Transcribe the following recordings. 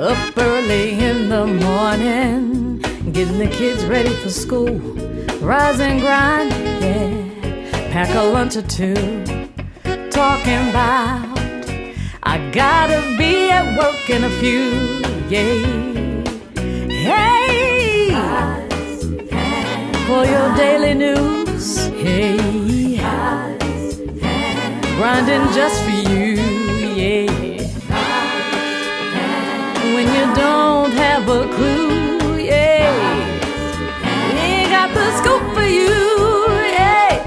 Up early in the morning, getting the kids ready for school. Rise and grind, yeah. Pack a lunch or two. Talking about I gotta be at work in a few, yeah. Hey, for your daily news, hey. Grinding just for you, yeah. When you don't have a clue, yeah. Ain't got the scoop for you, yeah.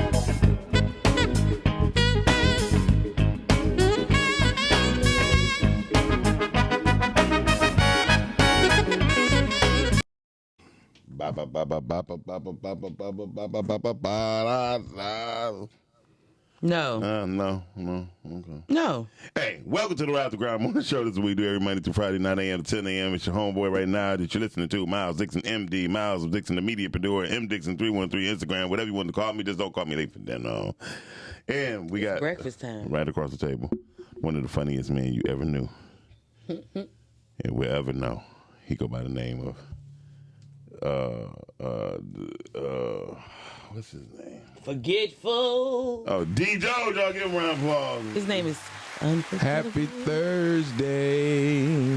No. No. Okay. No. Hey, welcome to the Ride the Grind Morning Show. This is what we do every Monday through Friday, 9 a.m. to 10 a.m. It's your homeboy right now that you're listening to, Miles Dixon, MD, Miles Dixon, the media producer, M Dixon 313 Instagram, whatever you want to call me. Just don't call me late for dinner. And we got Breakfast time. right across the table, one of the funniest men you ever knew, and will ever know. He go by the name of what's his name? Forgetful. Oh, D. Jones. Y'all give him a round of applause. His name is Happy Thursday.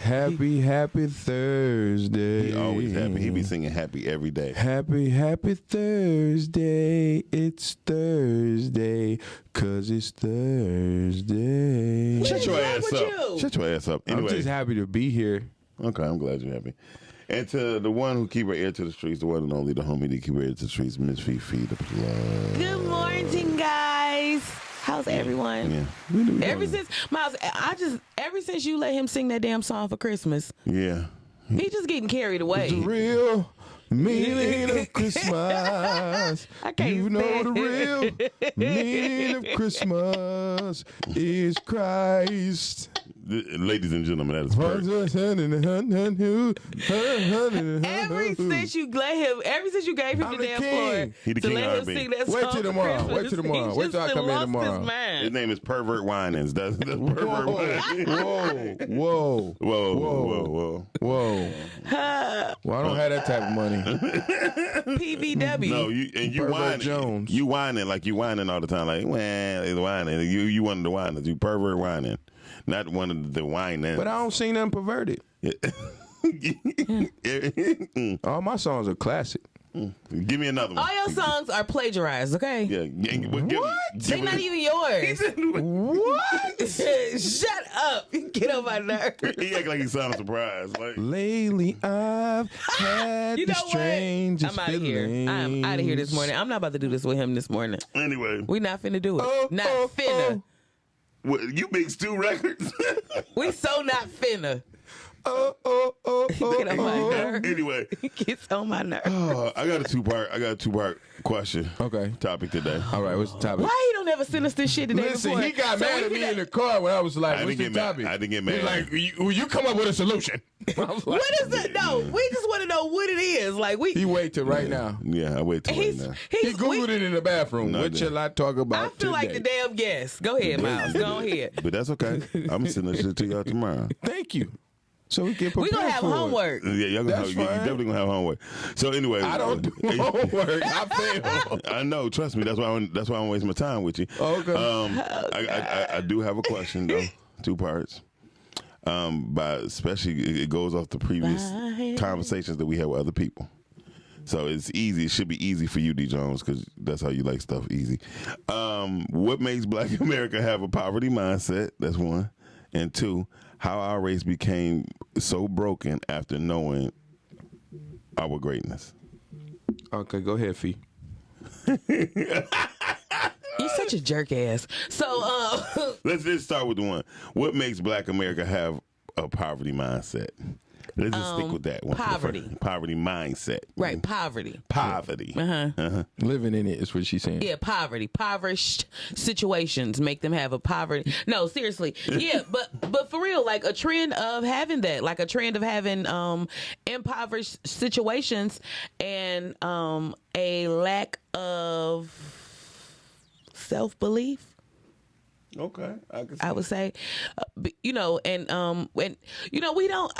Happy Thursday. He always happy. He be singing happy every day. Happy Thursday. It's Thursday. 'Cause it's Thursday. Shut your ass with up. you? Shut your ass up. I'm Anyway, just happy to be here. okay, I'm glad you're happy. And to the one who keep her ear to the streets, the one and only, the homie that keep her ear to the streets, Miss Fifi, the plug. Good morning, guys. How's everyone? Yeah. We do Ever good. since Miles, ever since you let him sing that damn song for Christmas, Yeah. he just getting carried away. The real meaning of Christmas. I can't You know stand the real meaning of Christmas is Christ. Ladies and gentlemen, that is perfect. Ever since you gave him I'm the the damn king. floor He the to king let of him R&B. sing that song Wait till for tomorrow. Christmas, Wait till tomorrow. he Wait till I just come in lost tomorrow. His mind. His name is Pervert Winans. That's the Pervert Winans. Whoa. Whoa. Well, I don't have that type of money. PVW. No, you Pervert whining. Jones. You whining like you whining all the time. Like, well, it's whining. You one of the whiners. You pervert whining. Not one of the whining. But I don't sing nothing perverted. All my songs are classic. Give me another one. All your songs are plagiarized, okay? Yeah. They're not even yours. What? Shut up. Get on my nerve. He act like he sounded surprised. Like, Lately, I've had You the know what? strangest I'm out of here. I'm out of here this morning. I'm not about to do this with him this morning. anyway, We not finna do it. Not finna. what, you mix 2 records. We so not finna. Get on my nerve. Anyway, He gets on my nerve. I got a two-part question. Okay. Topic today. All right, what's the topic? Why he don't ever send us this shit the day Listen, before? he got So mad we at me finna- in the car when I was like, I what's didn't the get mad. topic? I didn't get He was mad. like, you come up with a solution. I was like, What is it? No, we just want to know what it is. Like He wait till right now. Yeah, I wait till right now. He Googled it in the bathroom. No, I What didn't. shall I talk about I feel like the today? damn guest. Go ahead, Miles. Go ahead. But that's okay. I'm sending that shit to y'all tomorrow. Thank you. So we get We prepared gonna have for it. homework. Yeah, y'all gonna That's have, you fine. definitely gonna have homework. So anyway, I don't do homework. I fail. I know. Trust me. That's why I don't waste my time with you. Okay. I do have a question though. 2 parts. But especially it goes off the previous conversations that we had with other people. So it's easy. It should be easy for you, D. Jones, because that's how you like stuff easy. What makes Black America have a poverty mindset? That's 1. And 2, how our race became so broken after knowing our greatness. Okay, go ahead, Fee. You're such a jerk ass. So, Let's just start with the 1. What makes Black America have a poverty mindset? Let's just stick with that one. Poverty. Poverty mindset. right, poverty. Poverty. Living in it is what she's saying. Yeah, poverty. Impoverished situations make them have a poverty. No, seriously. Yeah, but for real, like a trend of having that, like a trend of having impoverished situations and a lack of self-belief. Okay, I can see. I would say, you know, and you know, we don't.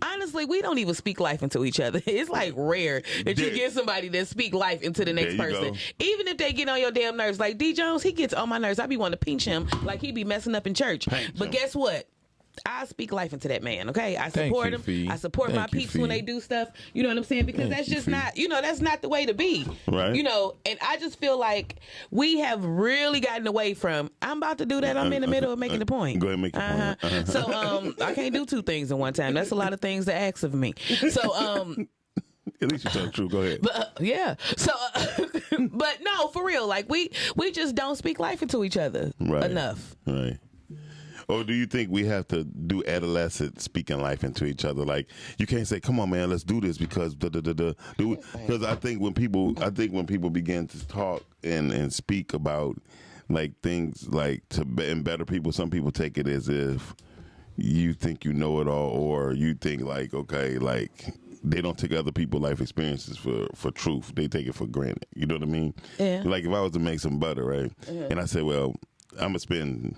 Honestly, we don't even speak life into each other. It's like rare that you get somebody that speak life into the next person. Go. Even if they get on your damn nerves. Like D. Jones, he gets on my nerves. I be wanting to pinch him like he be messing up in church. But guess what? I speak life into that man, okay? I support him. Fee. I support my peeps when they do stuff. You know what I'm saying? Because that's just not, you know, that's not the way to be. Right. You know, and I just feel like we have really gotten away from, I'm about to do that. I'm in the middle of making the point. Go ahead and make your point. So I can't do two things at one time. That's a lot of things to ask of me. So at least you tell the truth. Go ahead. But yeah. So but no, for real, like we just don't speak life into each other enough. Right. Or do you think we have to do adolescent speaking life into each other? Like you can't say, "Come on, man, let's do this," because because I think when people begin to talk and speak about like things like and better people, some people take it as if you think you know it all, or you think like, okay, like they don't take other people's life experiences for truth. They take it for granted. You know what I mean? Yeah. Like if I was to make some butter, right, and I said, well, I'm gonna spend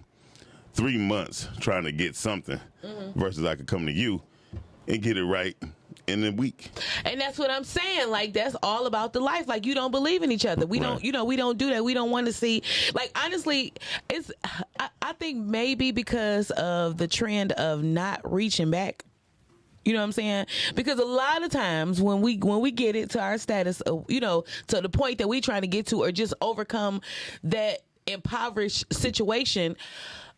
3 months trying to get something versus I could come to you and get it right in a week. And that's what I'm saying. Like, that's all about the life. Like, you don't believe in each other. We don't, you know, we don't do that. We don't want to see, like, honestly, I think maybe because of the trend of not reaching back. You know what I'm saying? Because a lot of times when we get it to our status, you know, to the point that we trying to get to or just overcome that impoverished situation,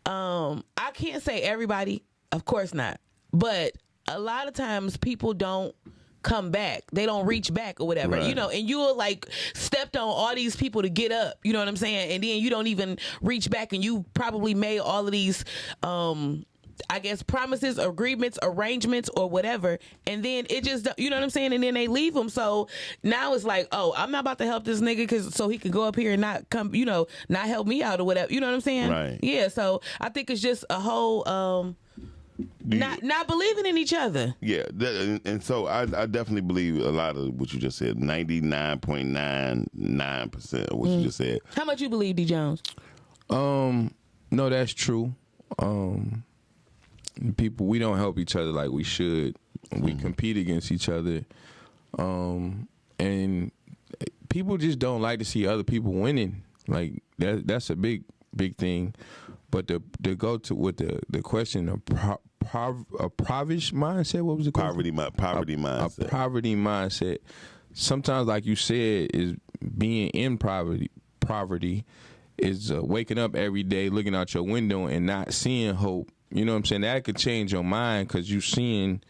I can't say everybody, of course not, but a lot of times people don't come back. They don't reach back or whatever, you know, and you'll like stepped on all these people to get up, you know what I'm saying? And then you don't even reach back and you probably made all of these, I guess, promises, agreements, arrangements, or whatever. And then it just, you know what I'm saying? And then they leave them. So now it's like, oh, I'm not about to help this nigga so he could go up here and not come, you know, not help me out or whatever. You know what I'm saying? Right. Yeah. So I think it's just a whole, not believing in each other. Yeah. And so I definitely believe a lot of what you just said, 99.99% of what you just said. How much you believe, D. Jones? No, that's true. People, we don't help each other like we should. We compete against each other, and people just don't like to see other people winning. Like that's a big thing. But to go to with the question of impoverished mindset, what was it called? Poverty mindset. A poverty mindset. Sometimes, like you said, is being in poverty is waking up every day, looking out your window and not seeing hope. You know what I'm saying? That could change your mind because you seeing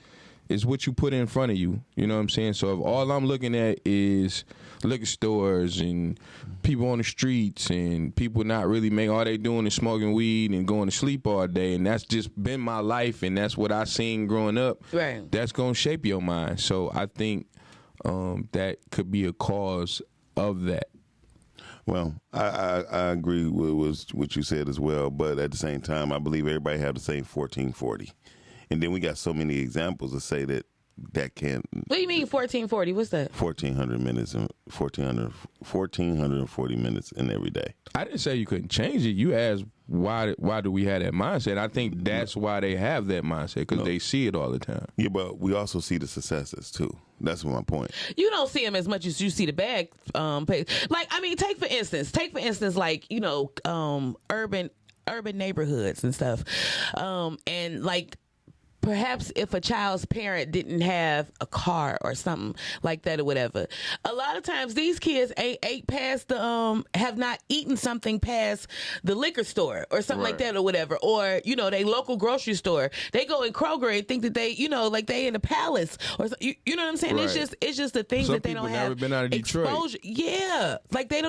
is what you put in front of you. You know what I'm saying? So if all I'm looking at is liquor stores and people on the streets and people not really making, all they doing is smoking weed and going to sleep all day, and that's just been my life and that's what I seen growing up, right, that's going to shape your mind. So I think that could be a cause of that. Well, I agree with what you said as well, but at the same time, I believe everybody have the same 1440. And then we got so many examples to say that can't. What do you mean 1440? What's that? 1,400 minutes and 1,440 minutes in every day. I didn't say you couldn't change it. You asked why do we have that mindset? I think that's why they have that mindset, because they see it all the time. Yeah, but we also see the successes too. That's my point. You don't see them as much as you see the bad page. Like, I mean, take for instance, like, you know, urban neighborhoods and stuff, and like, perhaps if a child's parent didn't have a car or something like that or whatever, a lot of times these kids ate past the have not eaten something past the liquor store or something like that or whatever, or you know, they local grocery store. They go in Kroger and think that they, you know, like they in the Palace or you know what I'm saying? Right. It's just the things Some that they don't people have never been out of Detroit. exposure. Yeah, like they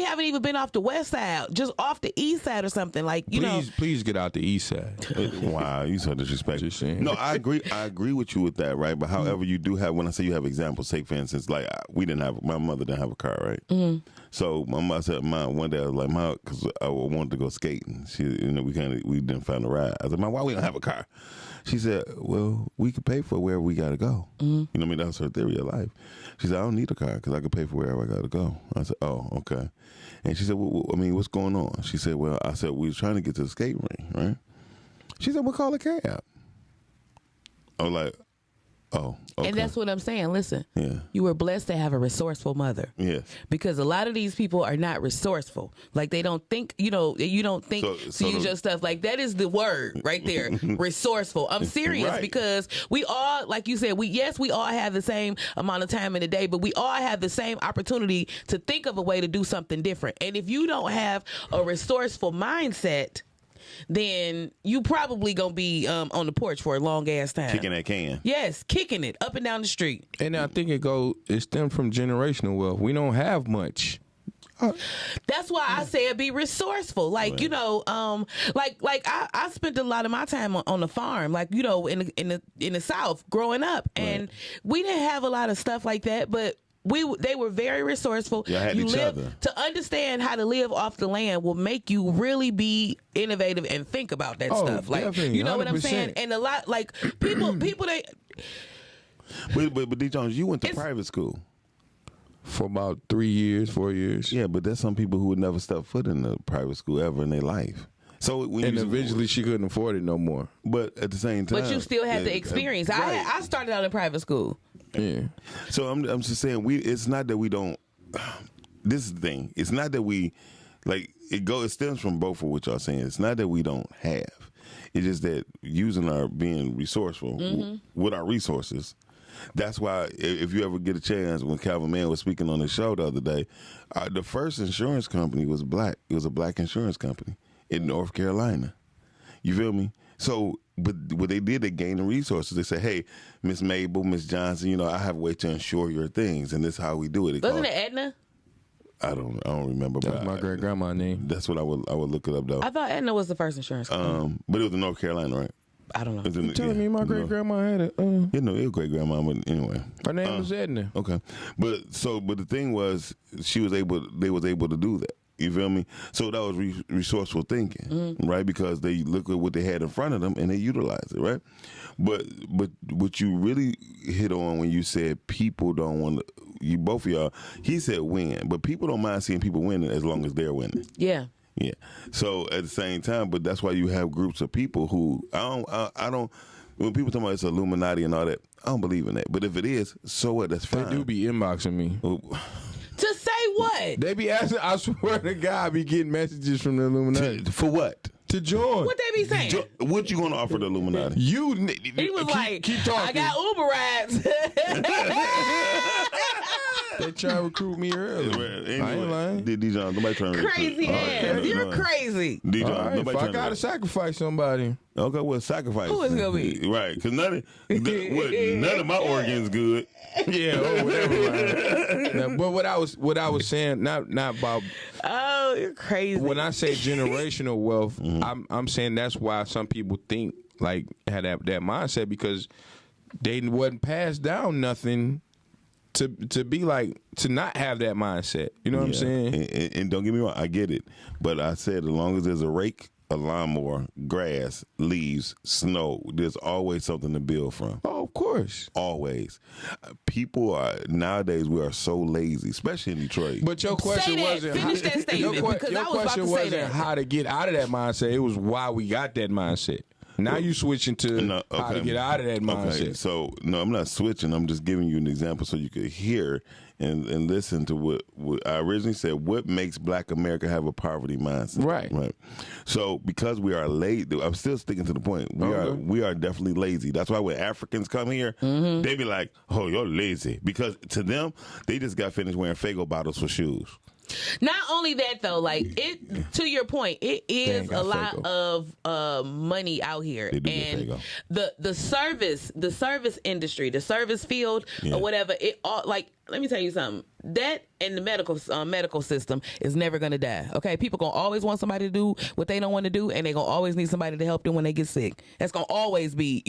haven't even been off the west side, just off the east side or something, like, you know. Please get out the east side. Wow, you so disrespectful. saying? No, I agree with you with that, right? But however, you do have, when I say you have examples, say for instance, like my mother didn't have a car, right? So my mother said, "Mom," one day I was like, "Mom," because I wanted to go skating. She, we didn't find a ride. I said, "Mom, why we don't have a car?" She said, "Well, we could pay for wherever we got to go." You know what I mean? That was her theory of life. She said, "I don't need a car because I could pay for wherever I got to go." I said, "Oh, okay." And she said, "Well, I mean, what's going on?" She said, "Well," I said, "We were trying to get to the skate ring, right?" She said, "We'll call a cab." I was like, "Oh, okay." And that's what I'm saying. Listen, Yeah. you were blessed to have a resourceful mother. Yes. Because a lot of these people are not resourceful. Like they don't think, you don't think So to use your stuff. Like that is the word right there. Resourceful. I'm serious Right. because we all, like you said, we all have the same amount of time in the day, but we all have the same opportunity to think of a way to do something different. And if you don't have a resourceful mindset, then you probably gonna be on the porch for a long ass time. Kicking that can. Yes, kicking it up and down the street. And I think it stems from generational wealth. We don't have much. That's why I said be resourceful. Like, Right. you know, like I spent a lot of my time on the farm, like, you know, in the South growing up, and we didn't have a lot of stuff like that, but they were very resourceful. Y'all had each other. To understand how to live off the land will make you really be innovative and think about that Oh, stuff. Like, definitely, you know what I'm 100%. saying? And a lot, like people they But D. Jones, you went to private school. For about 3 years, 4 years. Yeah, but there's some people who would never step foot in a private school ever in their life. So when And you, eventually she couldn't afford it no more. but at the same time, but you still had the experience. Right. I started out in private school. Yeah. So I'm just saying it's not that we don't. This is the thing. It's not that we like it stems from both of what y'all saying. It's not that we don't have. It's just that using our being resourceful with our resources. That's why if you ever get a chance, when Calvin Mann was speaking on the show the other day, the first insurance company was black. It was a black insurance company in North Carolina. You feel me? So, but what they did, they gained the resources. They said, "Hey, Miss Mabel, Miss Johnson, I have a way to insure your things, and this is how we do it." Wasn't it Aetna? I don't remember. That was but my great grandma name. That's what I would look it up though. I thought Aetna was the first insurance company. But it was in North Carolina, right? I don't know. It was in- Telling me my great grandma had it. You know, it was great grandma, but anyway. Her name was Edna. Okay, but the thing was, they was able to do that. You feel me? So that was resourceful thinking, right? Because they look at what they had in front of them and they utilize it, right? But what you really hit on when you said people don't want to, you both of y'all, he said win, but people don't mind seeing people winning as long as they're winning. Yeah. Yeah. So at the same time, but that's why you have groups of people who I don't. When people talk about it's Illuminati and all that, I don't believe in that. But if it is, so what? That's They fine. do be inboxing me. To say what? They be asking, I swear to God, I be getting messages from the Illuminati. For what? To join. What they be saying? What you gonna offer the Illuminati? You He was like, keep talking. I got Uber rides. They try to recruit me early. I ain't lying. Dijon, nobody trying to Crazy ass. You're crazy. Dijon, All right, if nobody I trying gotta to. sacrifice somebody. Okay, well, sacrifice. Who is it gonna be? Right, because none of my organs good. Yeah, or whatever. Man. Now, but what I was saying, not about Oh, you're crazy. when I say generational wealth, I'm saying that's why some people think like had that mindset because they wasn't passed down nothing to be like to not have that mindset. You know what I'm saying? And don't get me wrong, I get it. But I said as long as there's a rake, a lawnmower, grass, leaves, snow, there's always something to build from. Oh, of course. Always. People are nowadays we are so lazy, especially in Detroit. But your question that. wasn't Finish that statement, because your I was about question to say wasn't that. how to get out of that mindset. It was why we got that mindset. Now you switching to how to get out of that mindset. Okay, so no, I'm not switching. I'm just giving you an example so you could hear and listen to what I originally said. What makes Black America have a poverty mindset? Right. So because we are lazy, I'm still sticking to the point. We are definitely lazy. That's why when Africans come here, they be like, "Oh, you're lazy," because to them, they just got finished wearing Faygo bottles for shoes. Not only that though, like it. To your point, it is ain't got a lot Faygo. of money out here, They do get and Faygo. the service industry, the service field Yeah. or whatever. It all like. Let me tell you something. that and the medical system is never gonna die. Okay, people gonna always want somebody to do what they don't want to do, and they gonna always need somebody to help them when they get sick. That's gonna always be,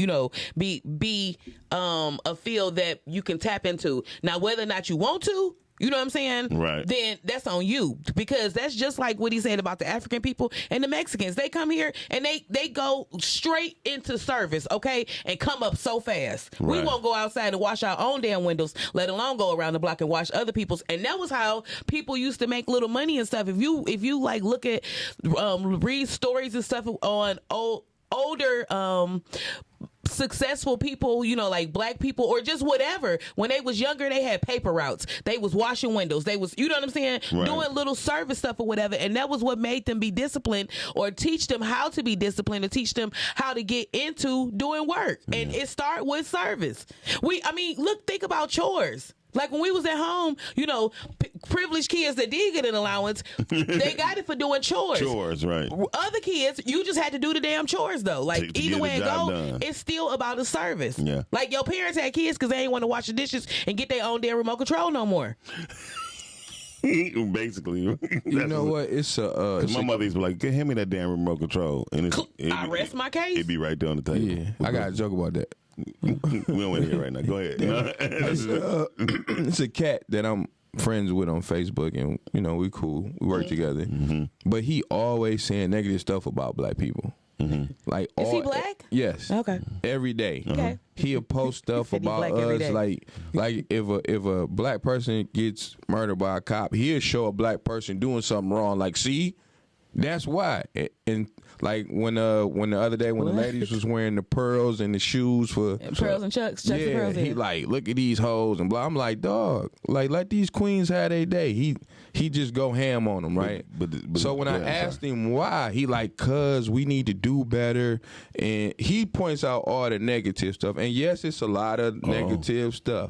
be a field that you can tap into. Now, whether or not you want to. You know what I'm saying? Right. Then that's on you, because that's just like what he said about the African people and the Mexicans. They come here and they go straight into service, okay, and come up so fast. We Right. won't go outside and wash our own damn windows, let alone go around the block and wash other people's. And that was how people used to make little money and stuff. If you like look at read stories and stuff on older successful people, like black people or just whatever, when they was younger, they had paper routes, they was washing windows, they was, you know what I'm saying, Right. doing little service stuff or whatever, and that was what made them be disciplined, or teach them how to be disciplined, or teach them how to get into doing work. And it start with service. Think about chores. Like when we was at home, privileged kids that did get an allowance, they got it for doing chores. Chores, right. Other kids, you just had to do the damn chores though. Like To either get way the it job go, done. it's still about a service. Yeah. Like your parents had kids because they ain't want to wash the dishes and get their own damn remote control no more. Basically. You know what? It's a My mother used to be like, hand me that damn remote control. And I rest my case. It'd be right there on the table. yeah. I got a joke about that. We don't want to hear right now. Go ahead. It's a cat that I'm friends with on Facebook, and we cool. We work together. But he always saying negative stuff about black people. Like, Is he black? Yes. Okay. Every day. Okay. He'll post stuff Said he about black every us, day. like if a black person gets murdered by a cop, he'll show a black person doing something wrong. Like, see, that's why. And like when the other day when the ladies was wearing the pearls and the shoes for Pearls and chucks and pearls. he like, look at these hoes and blah. I'm like, dog, like let these queens have their day. He just go ham on them, right? but so when I asked him why, he like, cause we need to do better, and he points out all the negative stuff. And yes, it's a lot of negative stuff,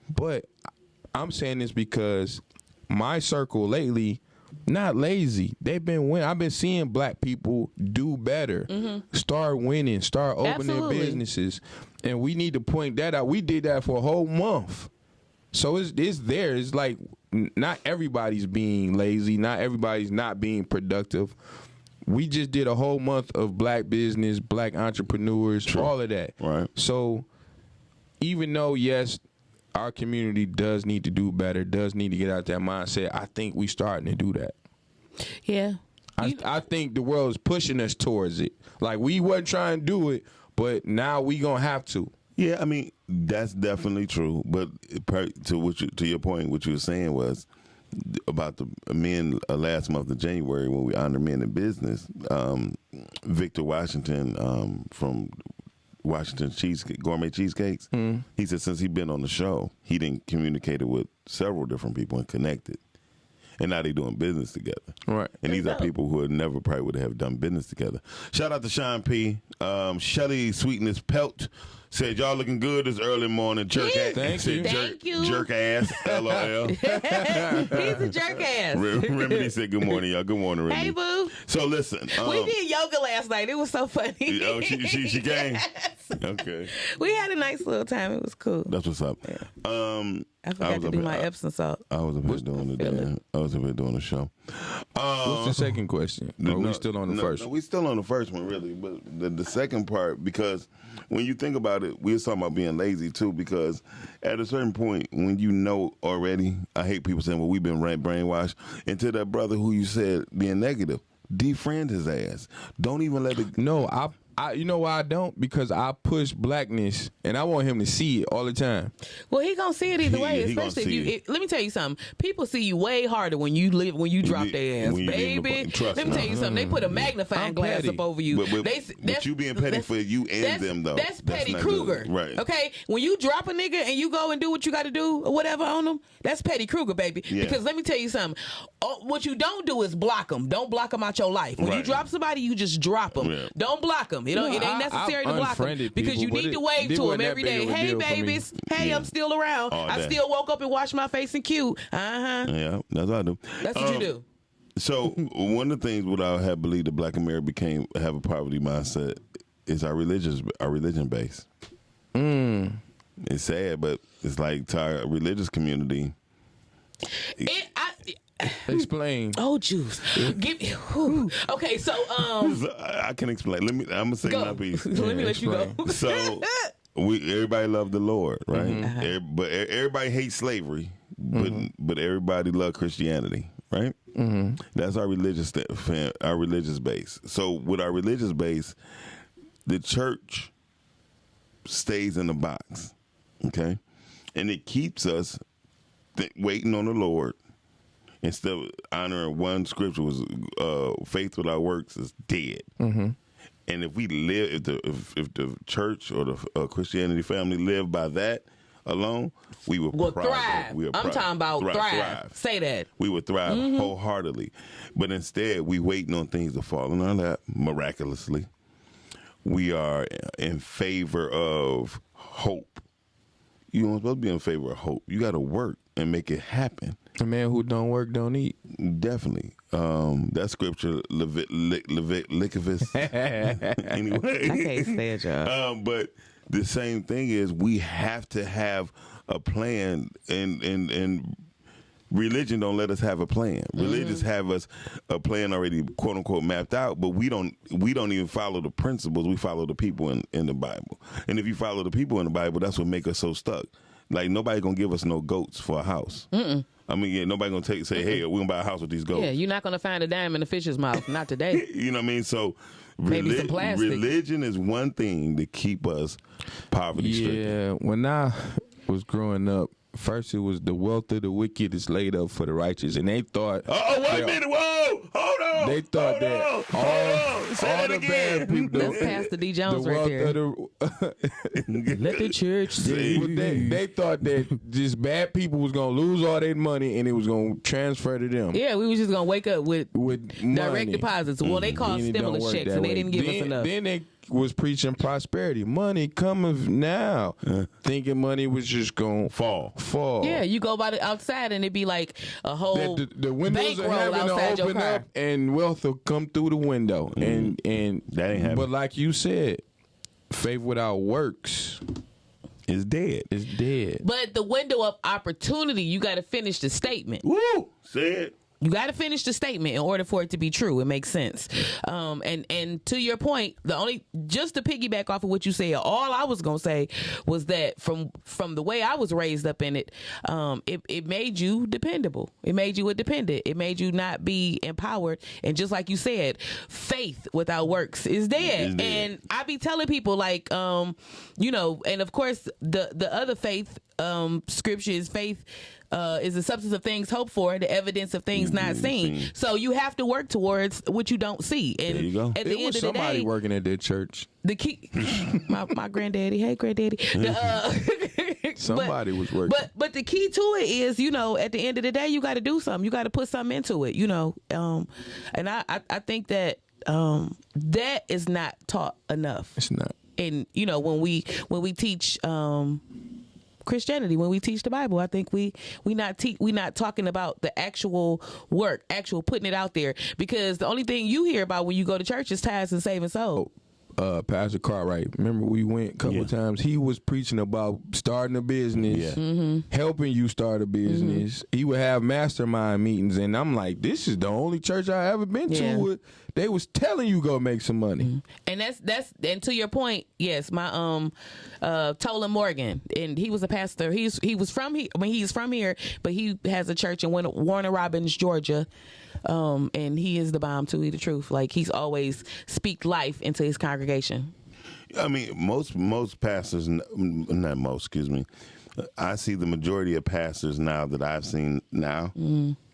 but I'm saying this because my circle lately. Not lazy. They've been winning. I've been seeing black people do better, start winning, start opening Absolutely. businesses, and we need to point that out. We did that for a whole month, so it's there. It's like not everybody's being lazy, not everybody's not being productive. We just did a whole month of black business, black entrepreneurs, all of that. Right. So even though yes, our community does need to do better, does need to get out that mindset, I think we starting to do that. Yeah. I think the world is pushing us towards it. Like, we wasn't trying to do it, but now we gonna have to. Yeah, I mean, that's definitely true. But to your point, what you were saying was about the men last month of January when we honored men in business. Victor Washington from Washington Gourmet Cheesecakes. He said since he's been on the show, he didn't communicated with several different people and connected. And now they doing business together. Right. And these are people who would never probably would have done business together. Shout out to Sean P. Shelly Sweetness Pelt said, y'all looking good this early morning. Jerk ass. Thank Said you. Thank you. Jerk ass. LOL. He's a jerk ass. Remedy said good morning, y'all. Good morning, Remedy. Hey, boo. So listen. We did yoga last night. It was so funny. Oh, she came? Yes. Okay. We had a nice little time. It was cool. That's what's up. I forgot to do my Epsom salt. I was up here doing the damn. I was up here doing the show. What's the second question? Are we still on the first? No, we still on the first one, really. But the second part, because when you think about it, we were talking about being lazy too. Because at a certain point, when you know already, I hate people saying, "Well, we've been brainwashed." Into that brother who you said being negative, defriend his ass. Don't even let it. No, I you know why I don't? Because I push blackness, and I want him to see it all the time. Well, he gonna see it either way. He gonna Especially if see you. Let me tell you something. People see you way harder when you drop their ass, when you leave baby. the- trust Let me me. tell you something. They put a magnifying I'm glass petty. up over you. But you being petty for you and them, though. That's Petty not Kruger, good. Right? Okay, when you drop a nigga and you go and do what you got to do or whatever on them, that's Petty Kruger, baby. Yeah. Because let me tell you something. What you don't do is block them. Don't block them out your life. When you Right. drop somebody, you just drop them. Yeah. Don't block them. It ain't necessary to block them unfriended because you people, need but to wave it to them wasn't every that big day. of a Hey, deal for me. babies. Hey, Yeah. I'm still around. All I day. still woke up and washed my face and cute. Yeah, that's what I do. That's what you do. So one of the things what I have believed that Black America have a poverty mindset is our religion base. It's sad, but it's like to our religious community, Explain. Oh, juice. Give me. Whew. Okay, so I can explain. I'm gonna say go. my piece. Let me let you go. So everybody love the Lord, right? But everybody hates slavery, but everybody love Christianity, right? That's our religious our religious base. So with our religious base, the church stays in the box, okay, and it keeps us waiting on the Lord. Instead of honoring one scripture was faith without works is dead. And if we live, if the church or the Christianity family live by that alone, we would thrive. I'm talking about thrive. Say that. We would thrive wholeheartedly. But instead, we waiting on things to fall in our lap miraculously. We are in favor of hope. You don't supposed to be in favor of hope. You got to work and make it happen. A man who don't work don't eat. Definitely. That scripture, Leviticus. Anyway. I can't stand y'all. But the same thing is we have to have a plan, and religion don't let us have a plan. Religions have us a plan already, quote unquote, mapped out, but we don't even follow the principles. We follow the people in the Bible. And if you follow the people in the Bible, that's what make us so stuck. Like, nobody gonna give us no goats for a house. I mean, yeah, nobody gonna say, hey, we're gonna buy a house with these goats. Yeah, you're not gonna find a dime in a fish's mouth. Not today. You know what I mean? So Maybe some plastic. religion is one thing to keep us poverty stricken. Yeah, when I was growing up, first it was the wealth of the wicked is laid up for the righteous, and they thought. Oh, wait a minute! Whoa, hold on. They thought that all the bad people. That's Pastor D. Jones the right wealth there. of the, Let the church sing. they thought that just bad people was gonna lose all their money and it was gonna transfer to them. Yeah, we was just gonna wake up with With direct money. deposits. Well, they called And it don't stimulus work checks, that and they way. didn't give us enough. Then they was preaching prosperity. Money cometh now. Thinking money was just gonna Fall. Yeah, you go by the outside and it'd be like a whole That the windows of bankroll heaven will outside your open car. up and wealth will come through the window. And That ain't happening. But like you said, faith without works It's dead. is dead. But the window of opportunity, you got to finish the statement. Woo! Say it. You got to finish the statement in order for it to be true. It makes sense. And to your point, just to piggyback off of what you said, all I was gonna say was that from the way I was raised up in it, it made you dependable. It made you a dependent. It made you not be empowered. And just like you said, faith without works is dead. And I be telling people like, and of course the other faith scripture is faith. Is the substance of things hoped for, the evidence of things not seen. So you have to work towards what you don't see. And there you go. at the end was of the somebody day, working at their church. the key, my granddaddy, hey granddaddy, Somebody was working. But the key to it is, at the end of the day, you got to do something. You got to put something into it. And I think that that is not taught enough. It's not. And when we teach Christianity, when we teach the Bible, I think we not talking about the actual work, actual putting it out there, because the only thing you hear about when you go to church is tithes and saving souls. Pastor Cartwright, remember we went a couple times. He was preaching about starting a business, helping you start a business. He would have mastermind meetings, and I'm like, this is the only church I ever been to. They was telling you go make some money, and that's and to your point, yes, my Tolan Morgan, and he was a pastor. He's from here, but he has a church in Warner Robins, Georgia. And he is the bomb to eat the truth. Like, he's always speak life into his congregation. I mean, most pastors, not most, excuse me. I see the majority of pastors now that I've seen now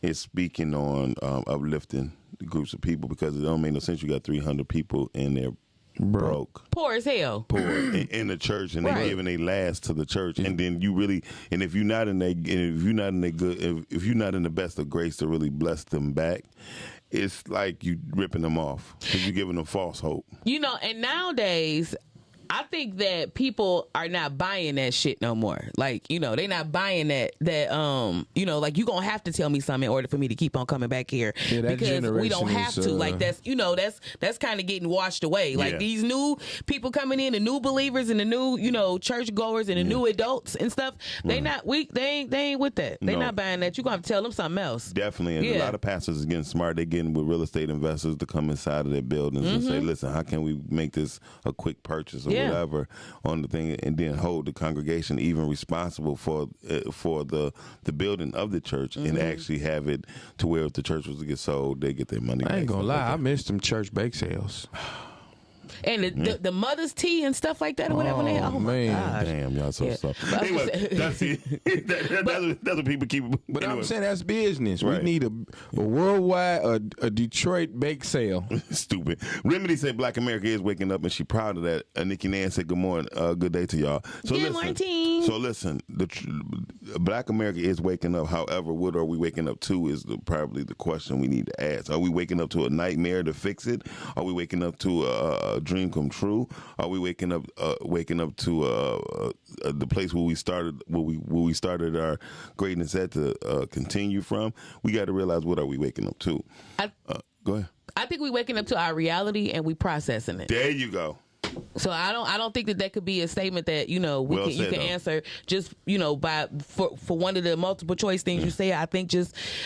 is speaking on uplifting groups of people, because it don't make no sense. You got 300 people in there broke, poor as hell, poor in the church, and they're giving their last to the church. And then if you're not in the best of grace to really bless them back, it's like you ripping them off because you're giving them false hope. And nowadays, I think that people are not buying that shit no more. Like, they not buying that like, you gonna have to tell me something in order for me to keep on coming back here. Yeah, that because we don't generation have is, to. Like, that's kind of getting washed away. Like, these new people coming in, the new believers and the new, church goers and the new adults and stuff, they ain't with that. They not buying that. You gonna have to tell them something else. Definitely. And a lot of pastors are getting smart. They're getting with real estate investors to come inside of their buildings and say, listen, how can we make this a quick purchase or whatever on the thing, and then hold the congregation even responsible for the building of the church and actually have it to where if the church was to get sold, they get their money back. I ain't gonna lie, I missed them church bake sales. And the mother's tea and stuff like that or whatever. Oh my gosh. Damn, y'all so soft. Anyway, that's what people keep. But anyway. I'm saying that's business. Right. We need a worldwide, a Detroit bake sale. Stupid. Remedy said Black America is waking up, and she proud of that. Nikki Nan said good morning, good day to y'all. Good morning. So listen, Black America is waking up. However, what are we waking up to is probably the question we need to ask. Are we waking up to a nightmare to fix it? Are we waking up to a dream come true? Are we waking up to the place where we started our greatness at to continue from? We got to realize, what are we waking up to? Go ahead. I think we waking up to our reality and we processing it. There you go. So I don't think that could be a statement that you can answer just for one of the multiple choice things you say. I think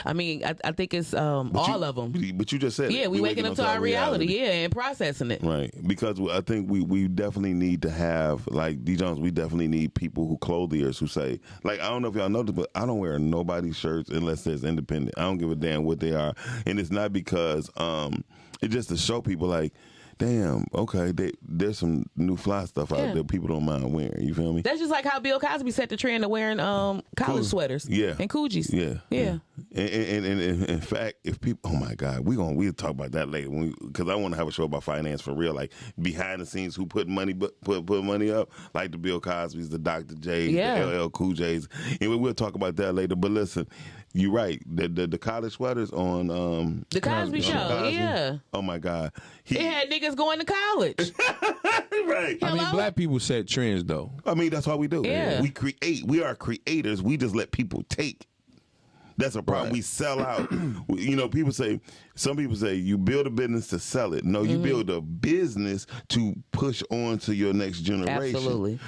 I think it's all of them. But you just said we waking up to our reality, and processing it. Right, because I think we definitely need to have, like D Jones. We definitely need people who clothiers who say, like, I don't know if y'all know this, but I don't wear nobody's shirts unless it's independent. I don't give a damn what they are, and it's not because it's just to show people like, damn, okay, there's some new fly stuff out there people don't mind wearing. You feel me? That's just like how Bill Cosby set the trend of wearing college sweaters. Yeah. And Coogis. Yeah. And in fact, if people, oh my God, we'll talk about that later because I want to have a show about finance for real, like behind the scenes, who put money up, like the Bill Cosbys, the Dr. J's, the LL Cool J's. Anyway, we'll talk about that later. But listen, you're right. The college sweaters on the Cosby Show. Cosby, yeah. Oh my God. It had niggas going to college. Right. I mean, black people set trends though. I mean, that's what we do. Yeah. We create. We are creators. We just let people take. That's a problem. Right. We sell out. Some people say you build a business to sell it. No, you build a business to push on to your next generation. Absolutely.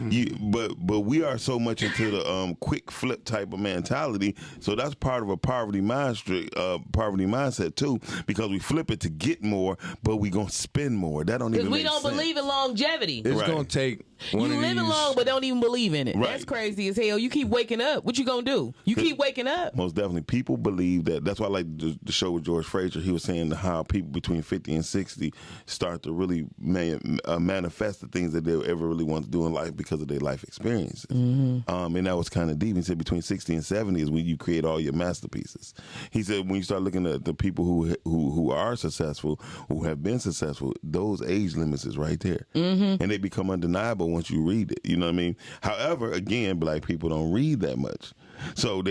But we are so much into the quick flip type of mentality. So that's part of a poverty mindset too, because we flip it to get more, but we gonna spend more. That don't even make sense. Because we don't believe in longevity. It's gonna take one you of living these... long, but don't even believe in it. Right. That's crazy as hell. You keep waking up. What you gonna do? You keep waking up. Most definitely. People believe that. That's why I like the show with George Fraser. He was saying how people between 50 and 60 start to really manifest the things that they ever really want to do in life because of their life experiences. And that was kind of deep. He said between 60 and 70 is when you create all your masterpieces. He said when you start looking at the people who are successful, who have been successful, those age limits is right there. And they become undeniable once you read it. You know what I mean? However, again, black people don't read that much. So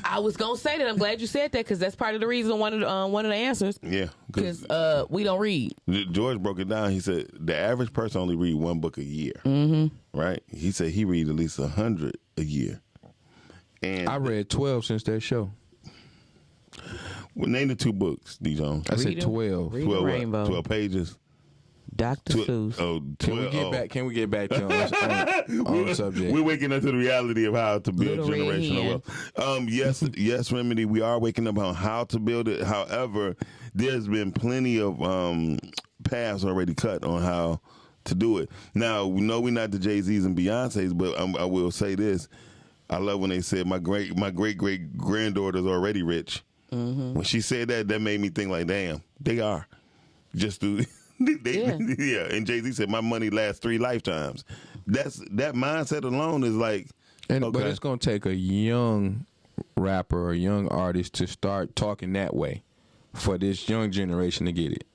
I was gonna say that. I'm glad you said that because that's part of the reason. One of the answers. Yeah, because we don't read. George broke it down. He said the average person only read one book a year. Right? He said he read at least 100 a year. And I read 12 since that show. Well, name the two books, D. Jones. I said 12. 12 pages. Dr. Seuss. Oh, 12, Can we get back to on the subject? We're waking up to the reality of how to build Little generational wealth. Yes, Remedy, we are waking up on how to build it. However, there's been plenty of paths already cut on how to do it. Now, we know we're not the Jay-Z's and Beyonce's, but I will say this. I love when they said my great great granddaughter's already rich. When she said that made me think like, damn, they are. Just to... And Jay-Z said my money lasts 3 lifetimes. That mindset alone is like, but it's gonna take a young rapper or young artist to start talking that way for this young generation to get it.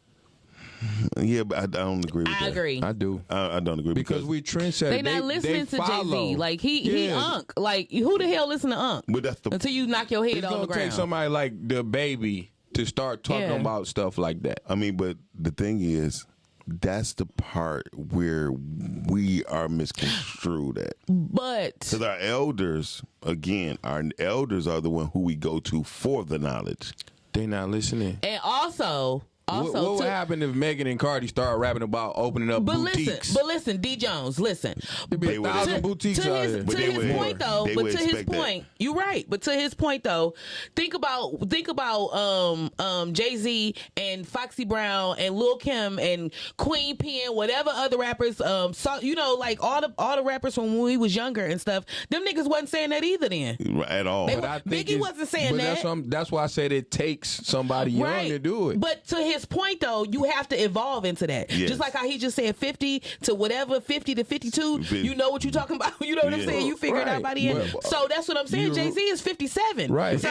Yeah, but I don't agree with that. I agree. I do. I don't agree because we trendsetters. They not listening to Jay-Z. Like he Unc. Like who the hell listen to Unc? But that's until you knock your head on the ground. It's gonna take somebody like the Baby to start talking about stuff like that. I mean, but the thing is, that's the part where we are misconstrued at. But Because our elders are the one who we go to for the knowledge. They not listening. and also What would happen if Megan and Cardi start rapping about opening up But boutiques? listen, D Jones, listen. There'd be They would- 1,000 boutiques to out his, here. to But they his would- point though, they but would to his expect that. point, you're right. But to his point though, think about Jay-Z and Foxy Brown and Lil Kim and Queen P and whatever other rappers. So like all the rappers from when we was younger and stuff. Them niggas wasn't saying that either then. At all. They But I think Biggie wasn't saying that. That's why I said it takes somebody young to do it. But to his point though, you have to evolve into that. Yes. Just like how he just said 50 to whatever, 50 to 52. You know what you're talking about. You know what I'm Yeah. saying? You figure it out by the end. But- So that's what I'm saying. You- Jay-Z is 57. Right. So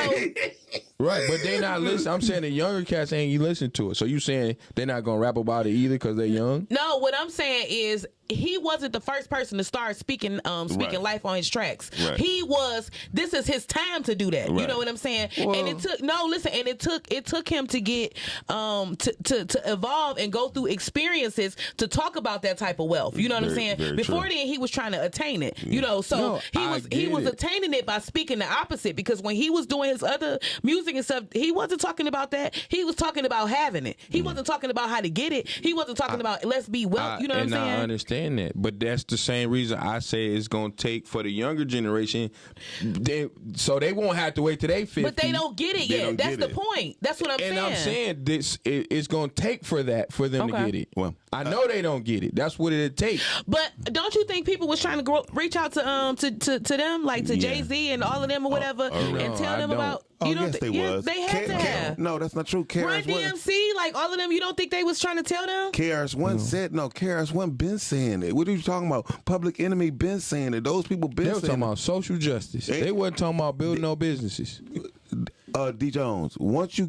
Right, but they not listening. I'm saying the younger cats ain't you listen to it. So you saying they're not gonna rap about it either because they're young? no, what I'm saying is he wasn't the first person to start speaking Right. life on his tracks. Right. He was. This is his time to do that. You Right. know what I'm saying? Well- and it took him to get to evolve and go through experiences to talk about that type of wealth. You know what I'm Very- saying? very Before true. then, he was trying to attain it. You know, so No, I he get was it. attaining it by speaking the opposite. Because when he was doing his other music and stuff, he wasn't talking about that. He was talking about having it. He wasn't talking about how to get it. He wasn't talking about let's be well. You know what I'm and saying? I understand that, but that's the same reason I say it's gonna take for the younger generation. So they won't have to wait till they 50. But they don't get it They yet. don't That's get the it. point. That's what I'm And saying. I'm saying it's gonna take for that for them to Okay. get it. Well, I know they don't get it. That's what it'd take. But don't you think people was trying to reach out to them, like to Yeah. Jay-Z and all of them or whatever, and no, tell I them don't. about? Oh, You don't yes, they yeah, was. They had to have. No, that's not true. Run KRS One. DMC, like all of them. You don't think they was trying to tell them? KRS-One said no. KRS-One been saying it. What are you talking about? Public Enemy been saying it. Those people been They were saying talking about social justice. They wasn't talking about building no businesses. D Jones, once you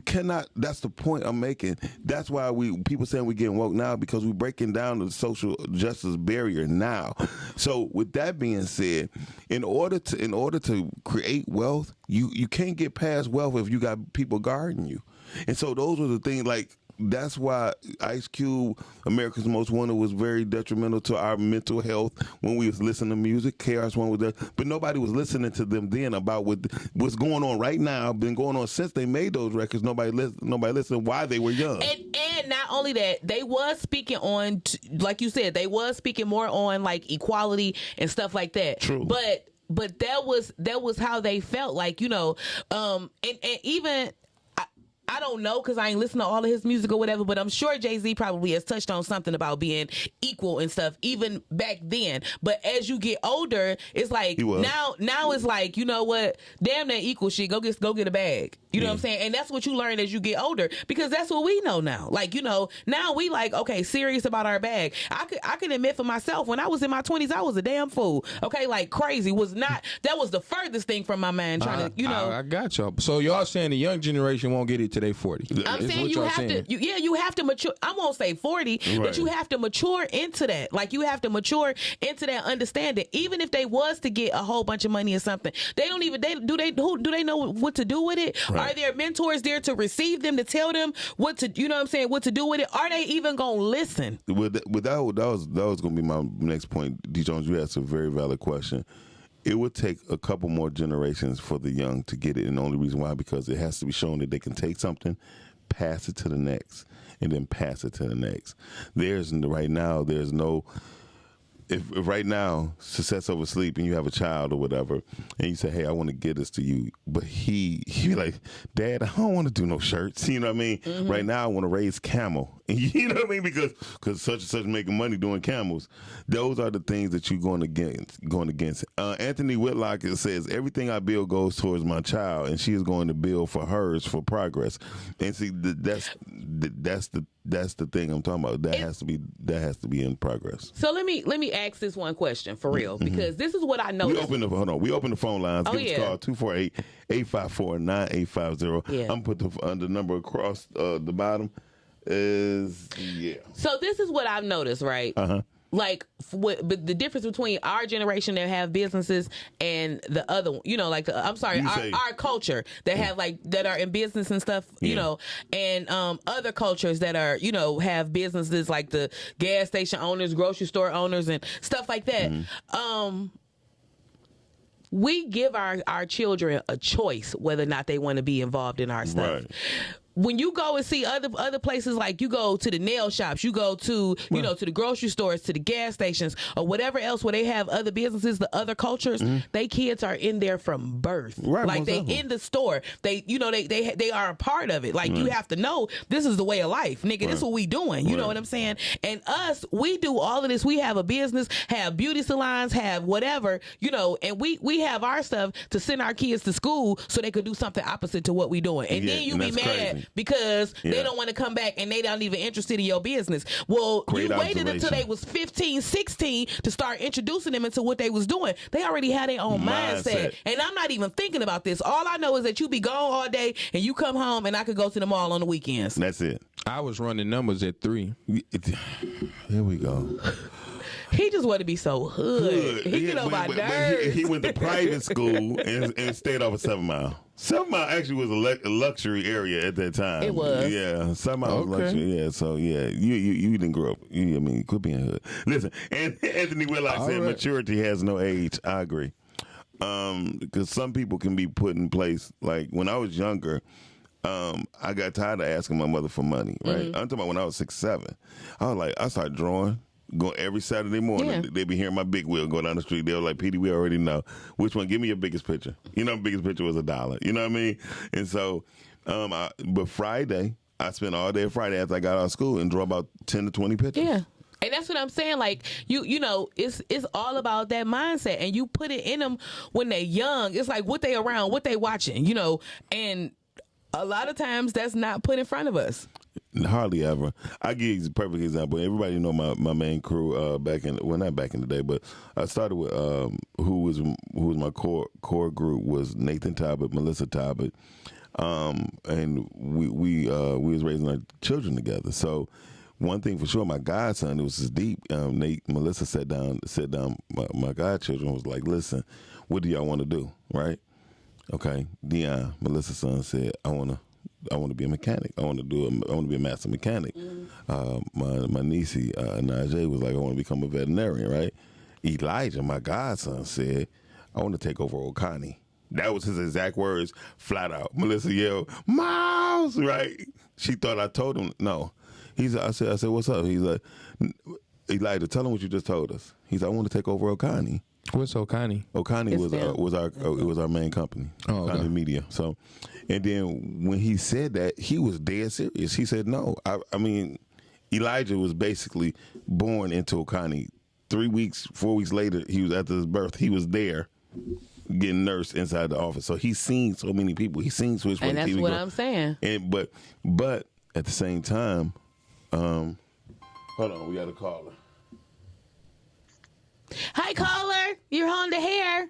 cannot. That's the point I'm making. That's why people saying we getting woke now because we breaking down the social justice barrier now. So with that being said, in order to create wealth, you can't get past wealth if you got people guarding you. And so those were the things like. That's why Ice Cube, America's Most Wanted, was very detrimental to our mental health when we was listening to music. KRS-One was there, but nobody was listening to them then about what's going on right now. Been going on since they made those records. Nobody listened why they were young. And not only that, they was speaking on, like you said, they was speaking more on like equality and stuff like that. True. But that was how they felt, like, you know, and even. I don't know because I ain't listened to all of his music or whatever, but I'm sure Jay-Z probably has touched on something about being equal and stuff even back then. But as you get older, it's like now it's like, you know what, damn that equal shit. Go get a bag. You know what I'm saying? And that's what you learn as you get older because that's what we know now. Like, you know, now we like, okay, serious about our bag. I can admit for myself, when I was in my 20s, I was a damn fool. Okay, like crazy that was the furthest thing from my mind trying to, you know. I got y'all. So y'all saying the young generation won't get it till they 40. I'm Is saying what you y'all have saying. to, you have to mature. I won't say 40, Right. but you have to mature into that. Like you have to mature into that understanding. Even if they was to get a whole bunch of money or something, they don't even. Do they know what to do with it? Right. Are there mentors there to receive them, to tell them what to? You know what I'm saying? What to do with it? Are they even gonna listen? That was going to be my next point. D Jones, you asked a very valid question. It would take a couple more generations for the young to get it, and the only reason why, because it has to be shown that they can take something, pass it to the next, and then pass it to the next. There's no. If right now success over sleep and you have a child or whatever and you say, hey, I want to get this to you, but he be like, Dad, I don't want to do no shirts. You know what I mean? Mm-hmm. Right now I want to raise camel. You know what I mean? Because such and such making money doing camels. Those are the things that you're going against. Anthony Whitlock says, everything I build goes towards my child, and she is going to build for hers for progress. And see, that's the thing I'm talking about. That has to be in progress. So let me ask this one question for real, because this is what I know. We open the phone lines. Give us a call 248-854-9850. Yeah. I'm gonna put the number across the bottom. So this is what I've noticed, right? like but the difference between our generation that have businesses and the other, like our culture that have that are in business and stuff, and other cultures that are, have businesses like the gas station owners, grocery store owners, and stuff like that. We give our children a choice whether or not they want to be involved in our stuff. Right. When you go and see other places, like you go to the nail shops, you go to to the grocery stores, to the gas stations, or whatever else where they have other businesses, the other cultures, they kids are in there from birth. Right, like most they definitely. in the store. They they are a part of it. Like you have to know this is the way of life, nigga. This is what we doing. You know what I'm saying? And us, we do all of this. We have a business, have beauty salons, have whatever, and we have our stuff to send our kids to school so they could do something opposite to what we doing. And then you and be that's mad crazy. because they don't want to come back and they not even interested in your business. Well, Great you waited observation. until they was 15, 16 to start introducing them into what they was doing. They already had their own mindset. And I'm not even thinking about this. All I know is that you be gone all day and you come home and I could go to the mall on the weekends. That's it. I was running numbers at 3. Here we go. He just wanted to be so hood. He get on my nerves. He went to private school and stayed off of 7 Mile. 7 Mile actually was a luxury area at that time. It was. Yeah, 7 Mile was Okay. luxury. Yeah, so yeah, you didn't grow up. You quit being hood. Listen, and Anthony Willock All said right. maturity has no age. I agree. Because some people can be put in place. Like when I was younger, I got tired of asking my mother for money. Right. I'm talking about when I was 6, 7. I started drawing. Go every Saturday morning. Yeah. They be hearing my big wheel go down the street. They were like, "Petey, we already know which one. Give me your biggest picture." My biggest picture was $1. You know what I mean? And so, but Friday, I spent all day Friday after I got out of school and draw about 10 to 20 pictures. Yeah. And that's what I'm saying. Like it's all about that mindset, and you put it in them when they're young. It's like what they around, what they watching, and a lot of times that's not put in front of us. Hardly ever. I give you a perfect example. Everybody know my main crew not back in the day, but I started with who was my core group was Nathan Talbot, Melissa Talbot, and we was raising our children together. So one thing for sure, my godson, it was just deep. Melissa sat down. My godchildren was like, "Listen, what do y'all want to do?" Right? Okay, Dion, Melissa's son said, I want to be a mechanic. I want to be a master mechanic. My niece, Najee, was like, I want to become a veterinarian, right? Elijah, my godson, said, I want to take over Oconee. That was his exact words, flat out. Melissa yelled, Miles, right? She thought I told him, no. I said, what's up? He's like, Elijah, tell him what you just told us. He's like, I want to take over Oconee. What's Oconee? Oconee was our main company, Oh, okay. Oconee Media. So, and then when he said that, he was dead serious. He said, "No, I mean, Elijah was basically born into Oconee. 4 weeks later, he was after his birth. He was there getting nursed inside the office. So he's seen so many people. He's seen Switchblade And that's TV what go. I'm saying. And but at the same time, hold on, we got a caller. Hi, caller. You're on the hair.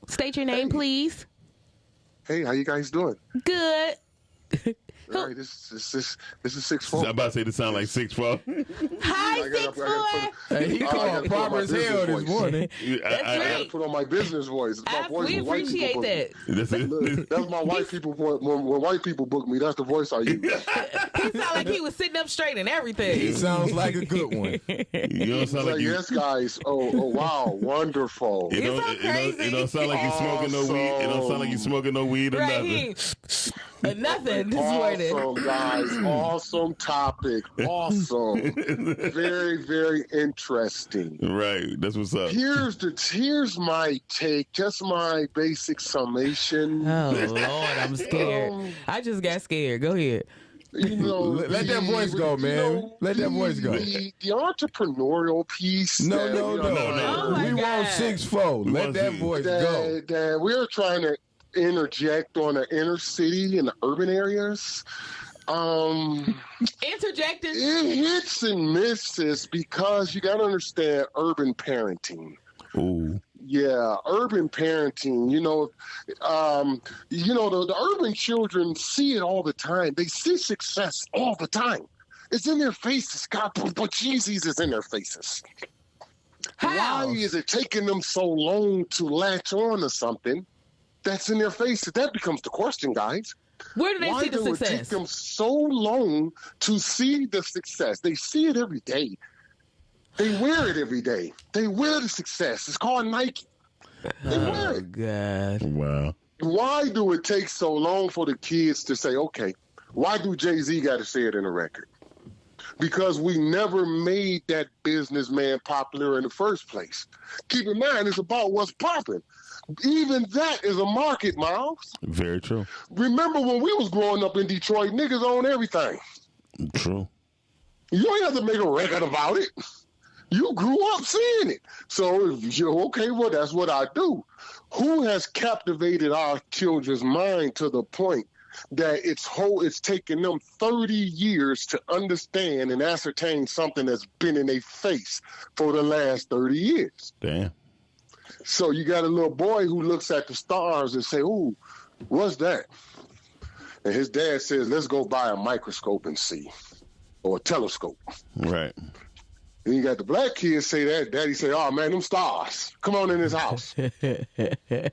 State your name, please. Hey, how you guys doing? Good. All right, this is I'm 6'4". about to say this sound like 6'4". Hi, I gotta- 6'4". Hey, he I gotta called put proper on as my hell business this voice. morning. I right. gotta put on my business voice. My voice We when white appreciate people that. book me. That's my white people. When white people book me, that's the voice I use. He sounded like he was sitting up straight and everything. It sounds like a good one. You don't sound Like, like you. yes, guys. Oh, wow, wonderful. It don't, so crazy. it don't sound like you smoking no weed. It don't sound like you smoking no weed or Right, nothing. he ain't nothing this morning. Awesome, guys. Awesome topic. Awesome. Very, very interesting. Right, that's what's up. Here's my take, just my basic summation. Oh Lord, I'm scared. I just got scared. Go ahead. You know, Let that voice go, man. Let that voice go. The entrepreneurial piece. No. Oh, my We want God. 6'4". Let want that six. voice go. That we're trying to interject on the inner city and the urban areas. Interjecting. It hits and misses because you got to understand urban parenting. Ooh, Yeah, urban parenting. The urban children see it all the time. They see success all the time. It's in their faces. God, but Yeezys is in their faces. How? Why is it taking them so long to latch on to something that's in their faces? That becomes the question, guys. Where do they Why see the do it take success? them so long to see the success? They see it every day. They wear it every day. They wear the success. It's called Nike. They wear Oh, it. God. Wow. Why do it take so long for the kids to say, okay, why do Jay-Z got to say it in a record? Because we never made that businessman popular in the first place. Keep in mind, it's about what's popping. Even that is a market, Miles. Very true. Remember when we was growing up in Detroit, niggas own everything. True. You don't have to make a record about it. You grew up seeing it. So if you're okay, well, that's what I do. Who has captivated our children's mind to the point that it's taken them 30 years to understand and ascertain something that's been in their face for the last 30 years? Damn. So you got a little boy who looks at the stars and say, ooh, what's that? And his dad says, let's go buy a microscope and see, or a telescope. Right. Then you got the black kids say that. Daddy say, oh, man, them stars. Come on in this house. Niggas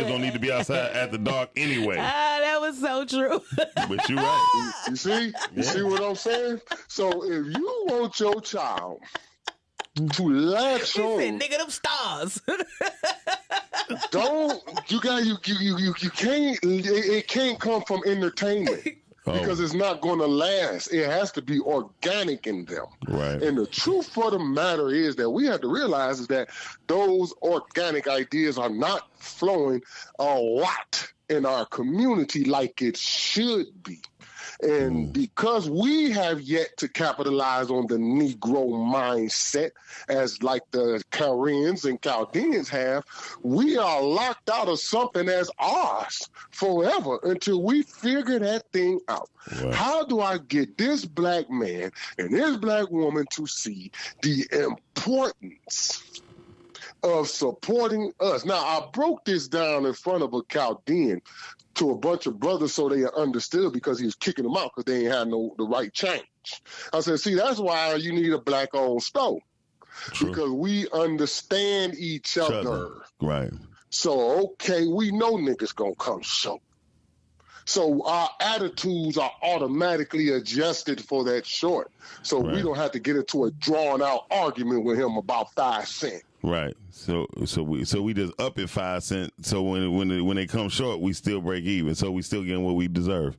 don't need to be outside after dark anyway. Ah, that was so true. But you right. You see? You see what I'm saying? So if you want your child to latch He on, said, nigga, them stars. you can't, it can't come from entertainment. Because it's not going to last. It has to be organic in them. Right. And the truth for the matter is that we have to realize is that those organic ideas are not flowing a lot in our community like it should be. And because we have yet to capitalize on the Negro mindset, as like the Koreans and Chaldeans have, we are locked out of something as ours forever until we figure that thing out. Right. How do I get this black man and this black woman to see the importance of supporting us? Now, I broke this down in front of a Chaldean to a bunch of brothers so they understood, because he was kicking them out because they ain't had the right change. I said, see, that's why you need a black-owned store. True. Because we understand each other. Right. So, okay, we know niggas gonna come show. So our attitudes are automatically adjusted for that short. So we Right. don't have to get into a drawn-out argument with him about 5 cents. Right. So we just up at 5 cents. So when they come short, we still break even. So we still getting what we deserve.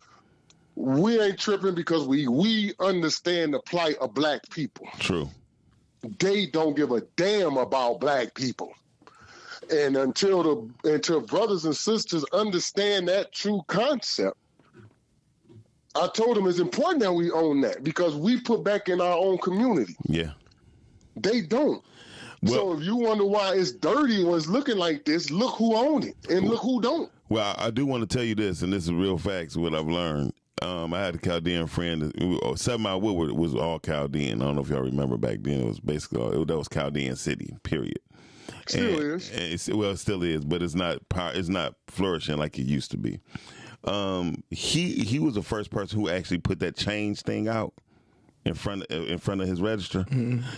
We ain't tripping because we understand the plight of black people. True. They don't give a damn about black people. And until brothers and sisters understand that true concept, I told them it's important that we own that because we put back in our own community. Yeah. They don't. So if you wonder why it's dirty or it's looking like this, look who own it and look who don't. Well, I do want to tell you this, and this is real facts, what I've learned. I had a Chaldean friend. 7 Mile Woodward was all Chaldean. I don't know if y'all remember back then. It was basically, that was Chaldean City, period. Still is. It still is, but it's not flourishing like it used to be. He was the first person who actually put that change thing out in front of his register,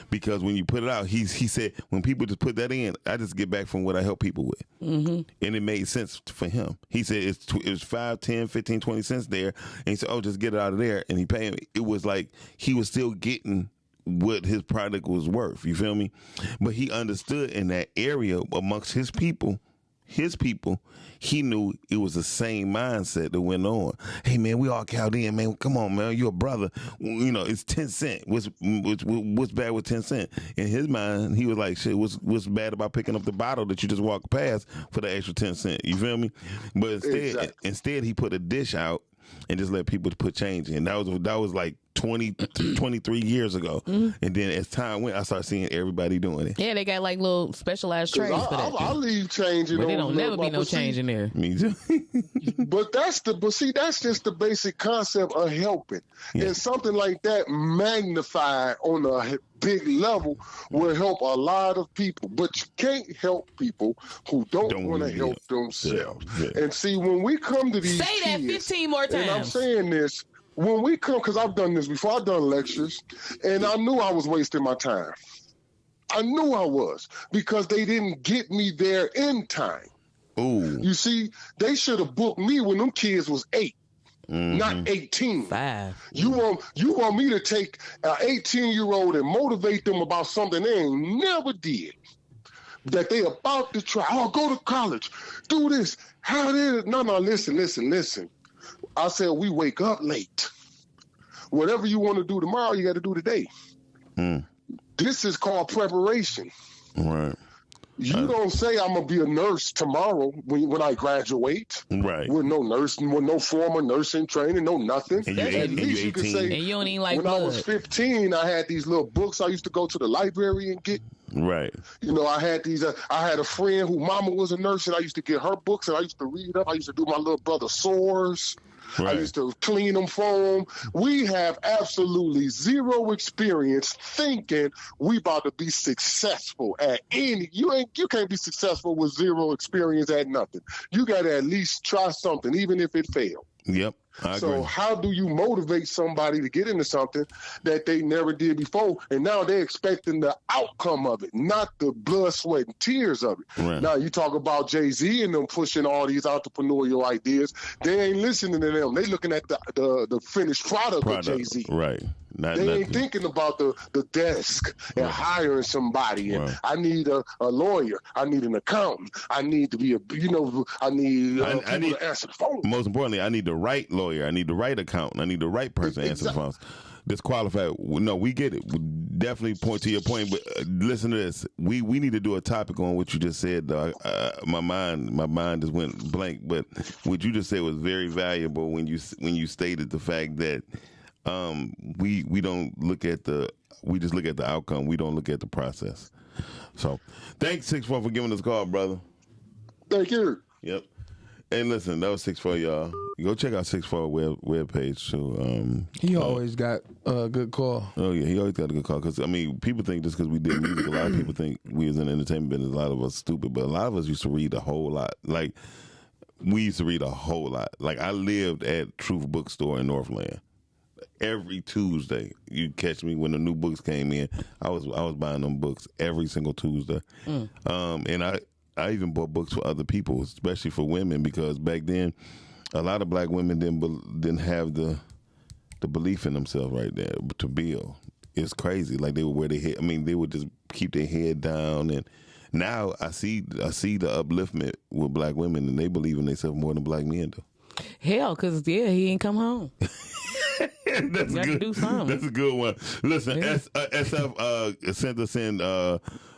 because when you put it out, he said when people just put that in, I just get back from what I help people with, and it made sense for him. He said it was 5, 10, 15, 20 cents there, and he said, "Oh, just get it out of there," and he paid me. It was like he was still getting what his product was worth. You feel me? But he understood in that area amongst his people, he knew it was the same mindset that went on. Hey man, we all Chaldean, man. Come on, man. You're a brother. You know, it's 10 cents. What's bad with 10 cents? In his mind, he was like, shit, what's bad about picking up the bottle that you just walked past for the extra 10 cents? You feel me? But instead he put a dish out and just let people put change in. That was like 23 years ago. And then as time went, I started seeing everybody doing it. Yeah, they got like little specialized trays for that. I'll leave change in. But there don't never be no change in there. Me too. But that's just the basic concept of helping. Yeah. And something like that magnified on a big level will help a lot of people. But you can't help people who don't want to help themselves. Yeah. And see, when we come to these Say that kids, 15 more and I'm times. saying this, when we come, because I've done this before, I've done lectures, and I knew I was wasting my time. I knew I was, because they didn't get me there in time. Ooh. You see, they should have booked me when them kids was 8, not 18. 5. You want me to take an 18-year-old and motivate them about something they ain't never did, that they about to try. Oh, go to college, do this. How it is? No, listen. I said we wake up late. Whatever you want to do tomorrow, you got to do today. This is called preparation. Right. You don't say I'm gonna be a nurse tomorrow when I graduate. Right. With no nursing, with no formal nursing training, no nothing. And you At least you could 18. say, And you don't even like when blood. I was 15, I had these little books I used to go to the library and get. Right. You know, I had these. I had a friend whose mama was a nurse, and I used to get her books, and I used to read up. I used to do my little brother sores. Right. I used to clean them for him. We have absolutely zero experience thinking we about to be successful at any. You can't be successful with zero experience at nothing. You got to at least try something, even if it failed. Yep. I So agree. how do you motivate somebody to get into something that they never did before, and now they're expecting the outcome of it, not the blood, sweat, and tears of it? Right. Now you talk about Jay-Z and them pushing all these entrepreneurial ideas. They ain't listening to them. They looking at the finished product of Jay-Z. Right. Not They nothing. ain't thinking about the desk and hiring somebody. And Right. I need a lawyer. I need an accountant. I need to be I need I people need- to answer the phone. Most importantly, I need the right lawyer. I need the right accountant. I need the right person to answer the phones. This qualified. No, we get it. We definitely point to your point, but listen to this. We need to do a topic on what you just said, dog. My mind just went blank. But what you just said was very valuable when you stated the fact that we don't look at we just look at the outcome. We don't look at the process. So, thanks 6-4 for giving us a call, brother. Thank you. Yep. And listen, that was 6-4, y'all. Go check out 6-4 webpage too. He always got a good call. Oh yeah, he always got a good call. Because I mean, people think just because we did music, a lot of people think we was in the entertainment business. A lot of us stupid, but a lot of us used to read a whole lot. Like we used to read a whole lot. Like I lived at Truth Bookstore in Northland. Every Tuesday, you catch me when the new books came in. I was buying them books every single Tuesday, and I even bought books for other people, especially for women, because back then, a lot of black women didn't have the belief in themselves right there to build. It's crazy. Like they would wear their head. I mean, they would just keep their head down. And now I see the upliftment with black women, and they believe in themselves more than black men do. Hell, because, he ain't come home. That's You have to good. do something. That's a good one. Listen, Yeah. SF sent us in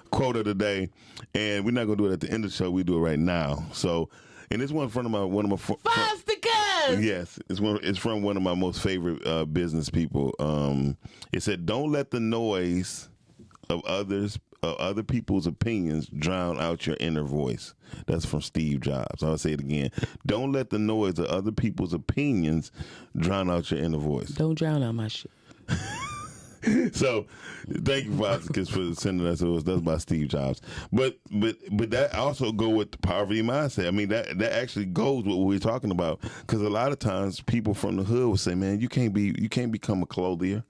quote of the day, and we're not gonna do it at the end of the show. We do it right now. So, and it's one from one of my Foster Cuz! yes, it's from one of my most favorite business people. It said, "Don't let the noise of other people's opinions drown out your inner voice." That's from Steve Jobs. I'll say it again. Don't let the noise of other people's opinions drown out your inner voice. Don't drown out my shit. So, thank you, Foster, for sending us. That's by Steve Jobs. But that also go with the poverty mindset. I mean, that actually goes with what we're talking about. Because a lot of times, people from the hood will say, "Man, you can't become a clothier."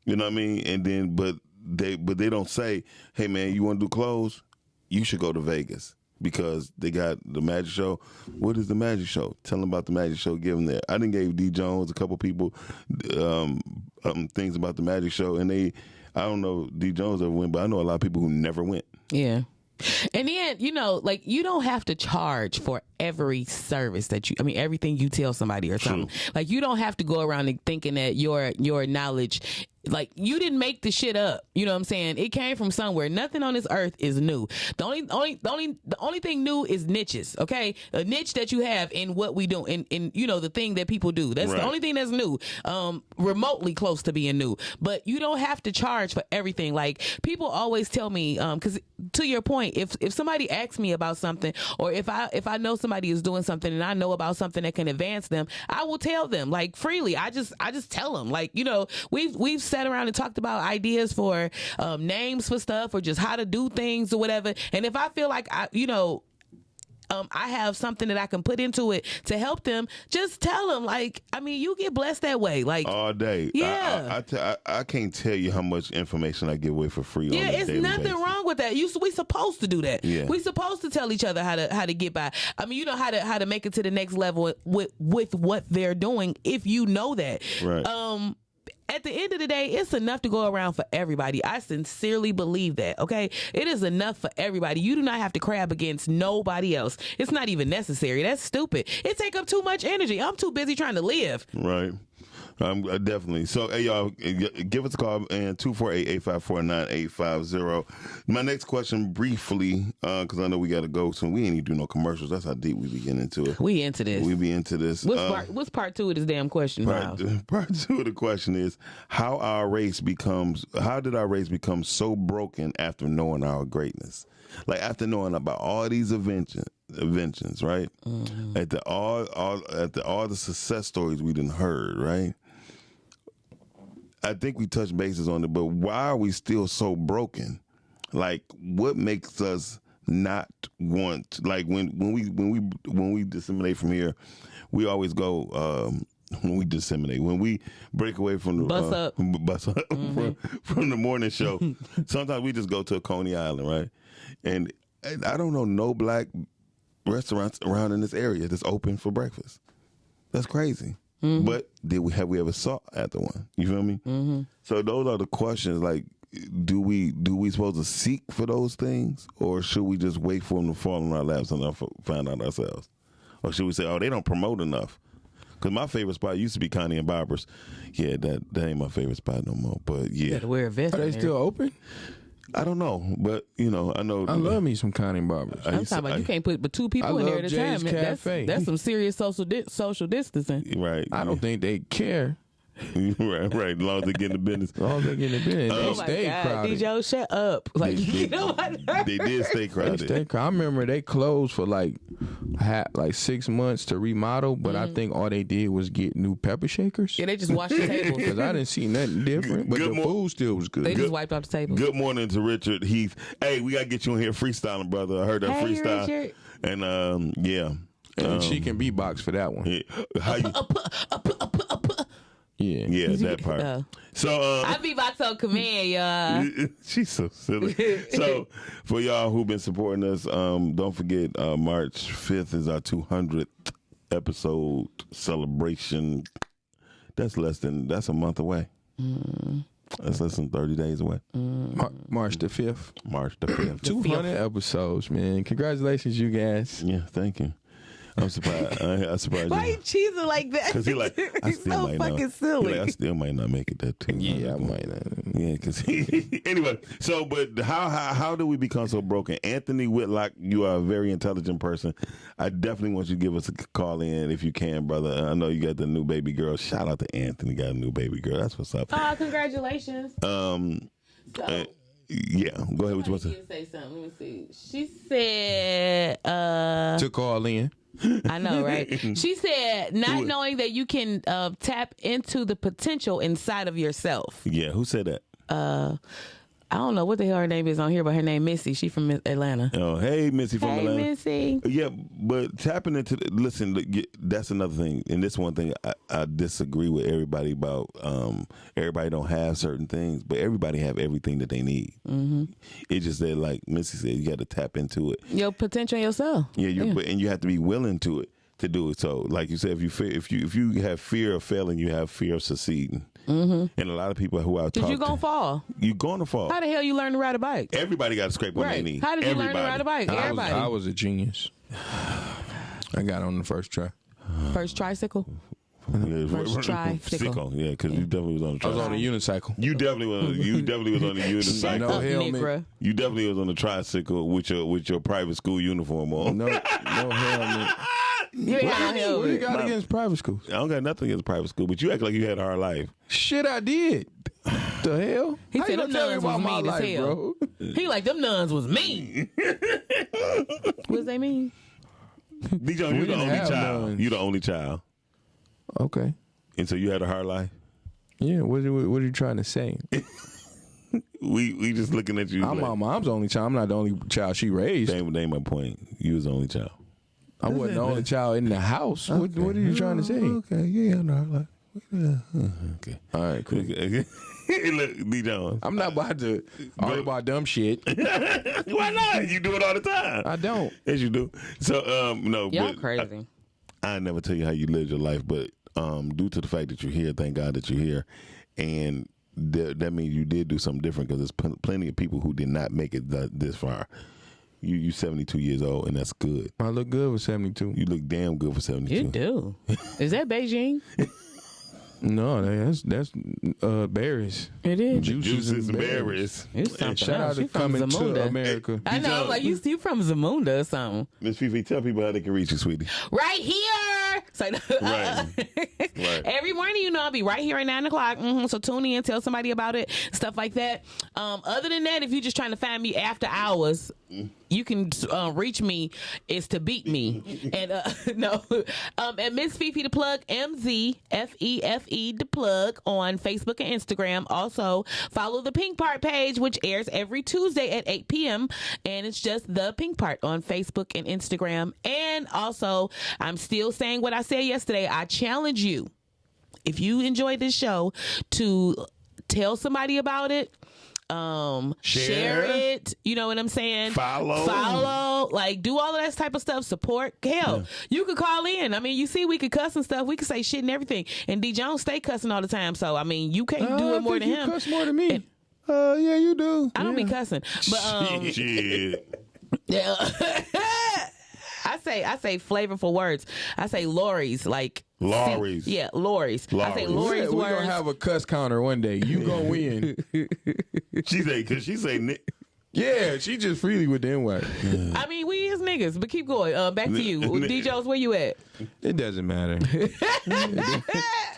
You know what I mean? And then, but they don't say, "Hey, man, you want to do clothes? You should go to Vegas." Because they got the magic show. What is the magic show? Tell them about the magic show. Give them that. I done gave D Jones a couple people things about the magic show, and I don't know if D Jones ever went, but I know a lot of people who never went. Yeah. And then, you don't have to charge for every service everything you tell somebody or something. Like, you don't have to go around thinking that your knowledge, like, you didn't make the shit up. You know what I'm saying? It came from somewhere. Nothing on this earth is new. The only thing new is niches, okay? A niche that you have in what we do, in the thing that people do. That's Right. the only thing that's new, remotely close to being new. But you don't have to charge for everything. Like, people always tell me, because to your point, if somebody asks me about something, or if I know somebody is doing something and I know about something that can advance them, I will tell them, like, freely. I just tell them, like, we've sat around and talked about ideas for names for stuff, or just how to do things or whatever. And if I feel like I have something that I can put into it to help them, just tell them, like, I mean, you get blessed that way. Like, all day. Yeah. I can't tell you how much information I give away for free. yeah, on a it's daily nothing basis. wrong with that. We supposed to do that. Yeah. We supposed to tell each other how to get by. I mean, you know how to make it to the next level with what they're doing if you know that. Right. At the end of the day, it's enough to go around for everybody. I sincerely believe that, okay? It is enough for everybody. You do not have to crab against nobody else. It's not even necessary. That's stupid. It take up too much energy. I'm too busy trying to live. Right. Definitely. So, hey, y'all, give us a call and 248-854-9850. My next question, briefly, because I know we got to go soon. We ain't even do no commercials. That's how deep we be getting into it. We into this. We be into this. What's part two of this damn question, Miles? Part two of the question is how did our race become so broken after knowing our greatness? Like after knowing about all these inventions, right? Mm-hmm. At all the success stories we done heard, right? I think we touched bases on it, but why are we still so broken? Like, what makes us not want? Like when we disseminate from here, we always go. When we disseminate, when we break away from the bus up mm-hmm. from the morning show, sometimes we just go to a Coney Island, right? And I don't know no black restaurants around in this area that's open for breakfast. That's crazy. Mm-hmm. But have we ever sought after one? You feel me? Mm-hmm. So those are the questions. Like, do we supposed to seek for those things, or should we just wait for them to fall in our laps and find out ourselves? Or should we say, oh, they don't promote enough? Because my favorite spot used to be Connie and Barbara's. Yeah, that ain't my favorite spot no more. But yeah, you gotta wear a vest. Are they still open? I don't know, but I know. I love me some Connie and Barbara's. I'm talking about you can't put but two people in there at a time. That's some serious social distancing. Right. I don't think they care. right. As long as they get in the business. As long as they get in the business. They stay crowded. DJ, shut up. Like, you know what? They did stay crowded. I remember they closed for like 6 months to remodel, but I think all they did was get new pepper shakers. Yeah, they just washed the tables. Because I didn't see nothing different, but the food still was good. They just wiped off the table. Good morning to Richard Heath. Hey, we got to get you in here freestyling, brother. I heard that freestyle. Richard. And, yeah. And she can beatbox for that one. Yeah. How you... Yeah, that part. So I beatbox on command, y'all. She's so silly. So for y'all who've been supporting us, don't forget March 5th is our 200th episode celebration. That's a month away. That's less than 30 days away. March the 5th. March the 5th. 200 episodes, man. Congratulations, you guys. Yeah, thank you. I'm surprised. I'm surprised. Why you cheesing like that? Because he like, I He's still so might fucking not. silly. Like, I still might not make it that too. Yeah, I might not. Yeah, because anyway. So, but how do we become so broken? Anthony Whitlock, you are a very intelligent person. I definitely want you to give us a call in if you can, brother. I know you got the new baby girl. Shout out to Anthony, got a new baby girl. That's what's up. Oh, congratulations. Yeah, go ahead. What you want to say? Say something. Let me see. She said, to call in. I know, right? She said, not knowing that you can tap into the potential inside of yourself. Yeah, who said that? I don't know what the hell her name is on here, but her name Missy. She from Atlanta. Oh, hey, Missy from Atlanta. Hey, Missy. Yeah, but tapping into listen, that's another thing. And this one thing I disagree with everybody about. Everybody don't have certain things, but everybody have everything that they need. Mm-hmm. It's just that, like Missy said, you got to tap into it. Your potential yourself. Yeah, and you have to be willing to it to do it. So, like you said, if you have fear of failing, you have fear of succeeding. Mm-hmm. And a lot of people who I talk to, you gonna fall. You gonna fall. How the hell you learn to ride a bike? Everybody got to scrape on their knee. How did you learn to ride a bike? Everybody. I was a genius. I got on the first try. First tricycle. First tricycle. Yeah, because you definitely was on the tricycle. I was on a unicycle. You definitely was on the unicycle. No helmet. You definitely was on the tricycle with your private school uniform on. No helmet. You ain't got no helmet. What you got against private schools? I don't got nothing against private school, but you act like you had a hard life. Shit, I did. The hell? He How said you them tell me nuns about was my mean as life, hell. bro? He like them nuns was mean. What does they mean? DJ, you're the only child. Nuns. You're the only child. Okay. And so you had a hard life? Yeah, what are you trying to say? We just looking at you. I'm my mom's only child. I'm not the only child she raised. That ain't my point. You was the only child. I wasn't the only child in the house. What are you trying to say? Okay, yeah, no, like, yeah, okay. All right, cool. Look, D Jones. I'm not about to argue about dumb shit. Why not? You do it all the time. I don't. Yes, you do. So, no, Y'all but crazy. I never tell you how you live your life, but due to the fact that you're here, thank God that you're here, and that means you did do something different because there's plenty of people who did not make it this far. You 72 years old, and that's good. I look good with 72. You look damn good for 72. You do. Is that Beijing? No, that's berries. It is. Juices and berries. You something Shout out else. to You from coming to Zamunda. America. I know, like you from Zamunda or something. Miss Fifi, tell people how they can reach you, sweetie. Right here. So, Right. Right. Every morning, I'll be right here at 9 o'clock. So tune in, tell somebody about it, stuff like that. Other than that, if you're just trying to find me after hours, you can reach me. Is to beat me. And and Miss Fifi the Plug, MZFEFE the Plug on Facebook and Instagram. Also follow the Pink Part page, which airs every Tuesday at 8 p.m. And it's just the Pink Part on Facebook and Instagram. And also, I'm still saying what I said yesterday. I challenge you, if you enjoyed this show, to tell somebody about it. Share it. You know what I'm saying? Follow. Like, do all of that type of stuff. Support. Hell, you could call in. I mean, you see, we could cuss and stuff. We could say shit and everything. And D Jones stay cussing all the time. So, I mean, you can't do it more than him. You cuss more than me. Yeah, you do. I don't be cussing. But, Shit. yeah. I say flavorful words. I say Lori's, like Lori's. Yeah, Lori's. I say Lori's We're words. gonna have a cuss counter one day. You gonna win. Cause she say Yeah, she just freely with the N-word. I mean, we is niggas, but keep going. Back to you. DJs, where you at? It doesn't matter.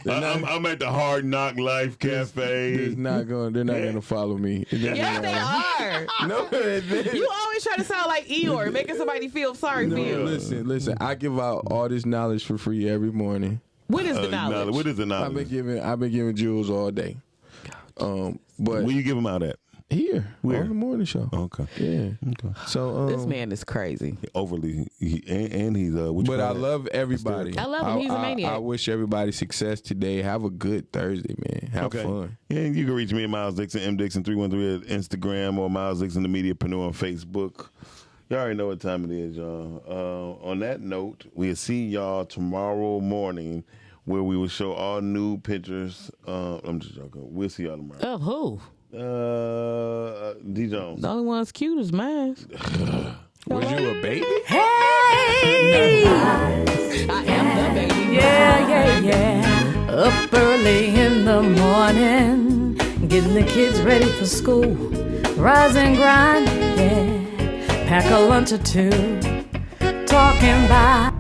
I'm at the Hard Knock Life Cafe. They're not gonna follow me. Yes, they are. No, You always try to sound like Eeyore, making somebody feel sorry for you. Listen. I give out all this knowledge for free every morning. What is the knowledge? What is the knowledge? I've been giving jewels all day. But where you give them out at? Here, Where? on the morning show. Okay. Yeah. Okay. So this man is crazy. Overly, and he's But I love everybody. I love him. He's a maniac. I wish everybody success today. Have a good Thursday, man. Have fun. And you can reach me at Miles Dixon, M Dixon 313 at Instagram, or Miles Dixon the Mediapreneur on Facebook. Y'all already know what time it is, y'all. On that note, we'll see y'all tomorrow morning, where we will show all new pictures. I'm just joking. We'll see y'all tomorrow. Of who? D Jones. The only one that's cute is mine. Was you a baby? Hey! I am the baby. Yeah. Up early in the morning, getting the kids ready for school. Rise and grind, yeah. Pack a lunch or two. Talking by